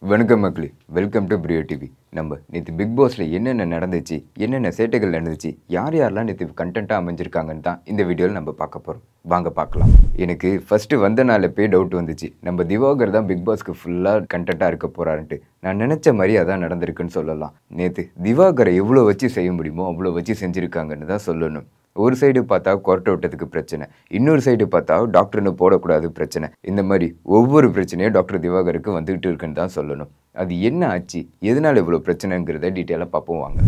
வணக்கம் மக்களே, welcome to பிரியோ TV. நம்ம நேற்று பிக் பாஸில் என்னென்ன நடந்துச்சு, என்னென்ன சேட்டைகள் நடந்துச்சு, யார் யாரெல்லாம் நேற்று கண்டென்ட்டாக அமைஞ்சிருக்காங்கன்னு தான் இந்த வீடியோவில் நம்ம பார்க்க போகிறோம். வாங்க பார்க்கலாம். எனக்கு ஃபஸ்ட்டு வந்த நாளில் டவுட் வந்துச்சு, நம்ம திவாகர் தான் பிக் பாஸ்க்கு ஃபுல்லாக கண்டென்ட்டாக இருக்க போகிறான்ட்டு. நான் நினச்ச மாதிரி அதான் நடந்திருக்குன்னு சொல்லலாம். நேற்று திவாகரை எவ்வளோ வச்சு செய்ய முடியுமோ அவ்வளோ வச்சு செஞ்சுருக்காங்கன்னு தான் சொல்லணும். ஒரு சைடு பார்த்தா கொரட்டை விட்டதுக்கு பிரச்சனை, இன்னொரு சைடு பார்த்தா டாக்டர்னு போடக்கூடாது பிரச்சனை. இந்த மாதிரி ஒவ்வொரு பிரச்சனையும் டாக்டர் திவாகருக்கு வந்துகிட்டு இருக்குன்னு தான் சொல்லணும். அது என்ன ஆச்சு, எதனால் இவ்வளோ பிரச்சனைங்கிறத டீட்டெயிலாக பார்ப்போம் வாங்க.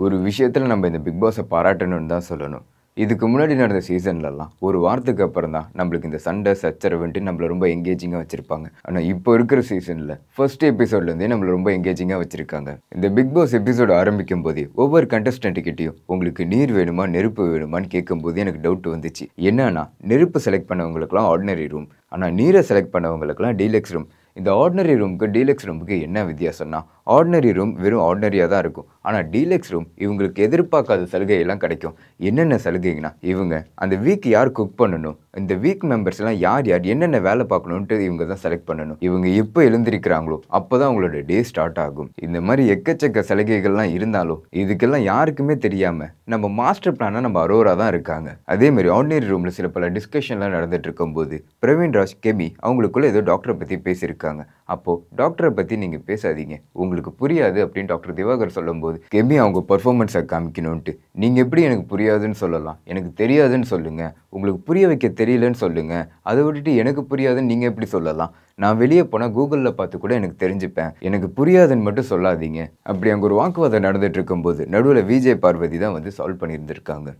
ஒரு விஷயத்தில் நம்ம இந்த பிக் பாஸை பாராட்டணும்னு தான் சொல்லணும். இதுக்கு முன்னாடி நடந்த சீசன்லலாம் ஒரு வாரத்துக்கு அப்புறம் தான் நம்மளுக்கு இந்த சண்டை சச்சரவுன்ட்டு நம்மளை ரொம்ப எங்கேஜிங்காக வச்சுருப்பாங்க. ஆனால் இப்போ இருக்கிற சீசனில் ஃபர்ஸ்ட் எபிசோட்லேருந்தே நம்மளை ரொம்ப எங்கேஜிங்காக வச்சுருக்காங்க. இந்த பிக் பாஸ் எபிசோடு ஆரம்பிக்கும் போதே ஒவ்வொரு கண்டஸ்டன்ட்டுக்கிட்டையும் உங்களுக்கு நீர் வேணுமா நெருப்பு வேணுமான்னு கேட்கும்போது எனக்கு டவுட் வந்துச்சு. என்னன்னா, நெருப்பு செலக்ட் பண்ணவங்களுக்குலாம் ஆர்டினரி ரூம், ஆனால் நீரை செலக்ட் பண்ணவங்களுக்குலாம் டீலக்ஸ் ரூம். இந்த ஆர்டினரி ரூமுக்கு டீலக்ஸ் ரூமுக்கு என்ன வித்தியாசம்னா, ஆர்டினரி ரூம் வெறும் ஆர்டினரியாக தான் இருக்கும், ஆனால் டீலக்ஸ் ரூம் இவங்களுக்கு எதிர்பார்க்காத சலுகையெல்லாம் கிடைக்கும். என்னென்ன சலுகைங்கன்னா, இவங்க அந்த வீக் யார் குக் பண்ணணும், இந்த வீக் மெம்பர்ஸ்லாம் யார் யார் என்னென்ன வேலை பார்க்கணுன்ட்டு இவங்க தான் செலக்ட் பண்ணணும். இவங்க எப்போ எழுந்திருக்கிறாங்களோ அப்போ தான் அவங்களோட டே ஸ்டார்ட் ஆகும். இந்த மாதிரி எக்கச்சக்க சலுகைகள்லாம் இருந்தாலும் இதுக்கெல்லாம் யாருக்குமே தெரியாமல் நம்ம மாஸ்டர் பிளானாக நம்ம அரோரா தான் இருக்காங்க. அதேமாதிரி ஆர்டினரி ரூமில் சில பல டிஸ்கஷன்லாம் நடந்துட்டு இருக்கும்போது பிரவீன்ராஜ் கெமி அவங்களுக்குள்ள ஏதோ டாக்டரை பற்றி பேசியிருக்காங்க. அப்போது டாக்டரை பற்றி நீங்கள் பேசாதீங்க, உங்களுக்கு புரியாது அப்படின்னு டாக்டர் திவாகர் சொல்லும்போது கெமி அவங்க பர்ஃபார்மன்ஸை காமிக்கணும்ன்ட்டு, நீங்கள் எப்படி எனக்கு புரியாதுன்னு சொல்லலாம், எனக்கு தெரியாதுன்னு சொல்லுங்கள், உங்களுக்கு புரிய வைக்க தெரியலன்னு சொல்லுங்கள், அதை விட்டுட்டு எனக்கு புரியாதுன்னு நீங்கள் எப்படி சொல்லலாம், நான் வெளியே போனால் கூகுளில் பார்த்து கூட எனக்கு தெரிஞ்சுப்பேன், எனக்கு புரியாதுன்னு மட்டும் சொல்லாதீங்க. அப்படி அங்கே ஒரு வாக்குவாதம் நடந்துட்டு இருக்கும்போது நடுவில் விஜய் பார்வதி தான் வந்து சால்வ் பண்ணியிருந்திருக்காங்க.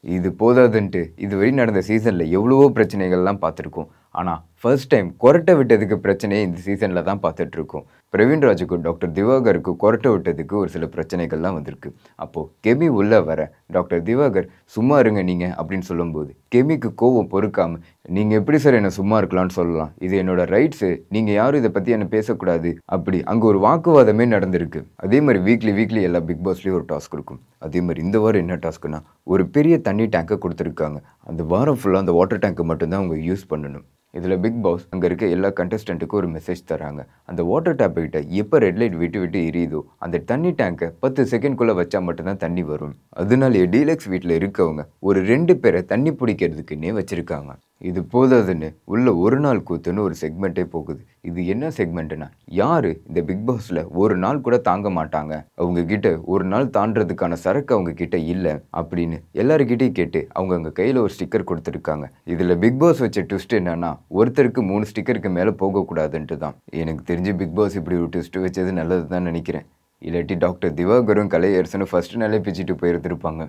இது போதாதுன்ட்டு இதுவரை நடந்த சீசனில் எவ்வளவோ பிரச்சனைகள்லாம் பார்த்துருக்கோம். ஆனால் ஃபர்ஸ்ட் டைம் கொரட்டை விட்டதுக்கு பிரச்சனையை இந்த சீசனில் தான் பார்த்துட்ருக்கோம். பிரவீன்ராஜுக்கும் டாக்டர் திவாகருக்கும் கொரட்டை விட்டதுக்கு ஒரு சில பிரச்சனைகள்லாம் வந்திருக்கு. அப்போது கெமி உள்ளே வர டாக்டர் திவாகர் சும்மா இருங்க நீங்கள் அப்படின்னு சொல்லும்போது கெமிக்கு கோவம் பொறுக்காமல், நீங்கள் எப்படி சார் என்னை சும்மா இருக்கலாம்னு சொல்லலாம், இது என்னோட ரைட்ஸு, நீங்கள் யாரும் இதை பற்றி என்னை பேசக்கூடாது அப்படி அங்கே ஒரு வாக்குவாதமே நடந்திருக்கு. அதே மாதிரி வீக்லி எல்லா பிக் பாஸ்லேயும் ஒரு டாஸ்க் இருக்கும். அதே மாதிரி இந்த வாரம் என்ன டாஸ்க்குன்னா, ஒரு பெரிய தண்ணி டேங்கை கொடுத்துருக்காங்க. அந்த வாரம் ஃபுல்லாக அந்த வாட்டர் டேங்கை மட்டும்தான் அவங்க யூஸ் பண்ணணும். இதில் பிக் பாஸ் அங்கே இருக்க எல்லா கண்டஸ்டண்ட்டுக்கும் ஒரு மெசேஜ் தராங்க. அந்த வாட்டர் டேப்புக்கிட்ட எப்போ ரெட் லைட் விட்டு எரியுதோ அந்த தண்ணி டேங்கை 10 செகண்ட்குள்ளே வச்சா மட்டும்தான் தண்ணி வரும். அதனாலேயே டீலக்ஸ் வீட்டில் இருக்கவங்க ஒரு 2 பேரை தண்ணி பிடிக்கிறதுக்குன்னே வச்சுருக்காங்க. இது போதாதுன்னு உள்ள ஒரு நாள் கூத்துன்னு ஒரு செக்மெண்ட்டே போகுது. இது என்ன செக்மெண்ட்டுனா, யார் இந்த பிக் பாஸில் ஒரு நாள் கூட தாங்க மாட்டாங்க, அவங்க கிட்ட ஒரு நாள் தாண்டறதுக்கான சரக்கு அவங்க கிட்ட இல்லை அப்படின்னு எல்லாருக்கிட்டையும் கேட்டு அவங்க அங்கே கையில் ஒரு ஸ்டிக்கர் கொடுத்துருக்காங்க. இதில் பிக் பாஸ் வச்ச ட்விஸ்ட் என்னன்னா, ஒருத்தருக்கு 3 ஸ்டிக்கருக்கு மேலே போகக்கூடாதுன்ட்டு தான். எனக்கு தெரிஞ்சு பிக் பாஸ் இப்படி ஒரு ட்விஸ்ட் வச்சது நல்லது தான் நினைக்கிறேன். இல்லாட்டி டாக்டர் திவாகரும் கலையரசனும் ஃபஸ்ட்டு நாளே பிச்சுட்டு போயிருந்துருப்பாங்க.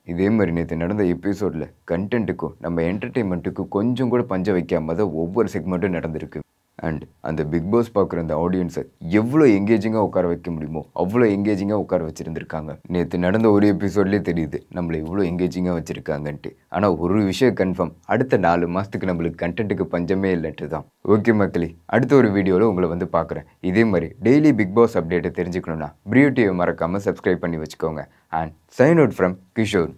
இதே மாதிரி நேற்று நடந்த எபிசோடில் கண்டென்ட்டுக்கும் நம்ம என்டர்டெயின்மெண்ட்டுக்கும் கொஞ்சம் கூட பஞ்சம் வைக்காம தான் ஒவ்வொரு செக்மெண்ட்டும் நடந்திருக்கு. அண்ட் அந்த பிக் பாஸ் பார்க்குற அந்த ஆடியன்ஸை எவ்வளோ எங்கேஜிங்காக உட்கார வைக்க முடியுமோ அவ்வளோ எங்கேஜிங்காக உட்கார வச்சுருந்துருக்காங்க. நேற்று நடந்த ஒரு எபிசோட்லேயே தெரியுது நம்மளை எவ்வளோ எங்கேஜிங்காக வச்சுருக்காங்கன்ட்டு. ஆனால் ஒரு விஷயம் கன்ஃபார்ம், அடுத்த 4 மாதத்துக்கு நம்மளுக்கு கண்டென்ட்டுக்கு பஞ்சமே இல்லைன்ட்டு தான். ஓகே மக்களே, அடுத்த ஒரு வீடியோவில் உங்களை வந்து பார்க்குறேன். இதே மாதிரி டெய்லி பிக் பாஸ் அப்டேட்டை தெரிஞ்சுக்கணுன்னா பிரியோ டிவியை மறக்காமல் சப்ஸ்கிரைப் பண்ணி வச்சுக்கோங்க. And sign out from Kishore.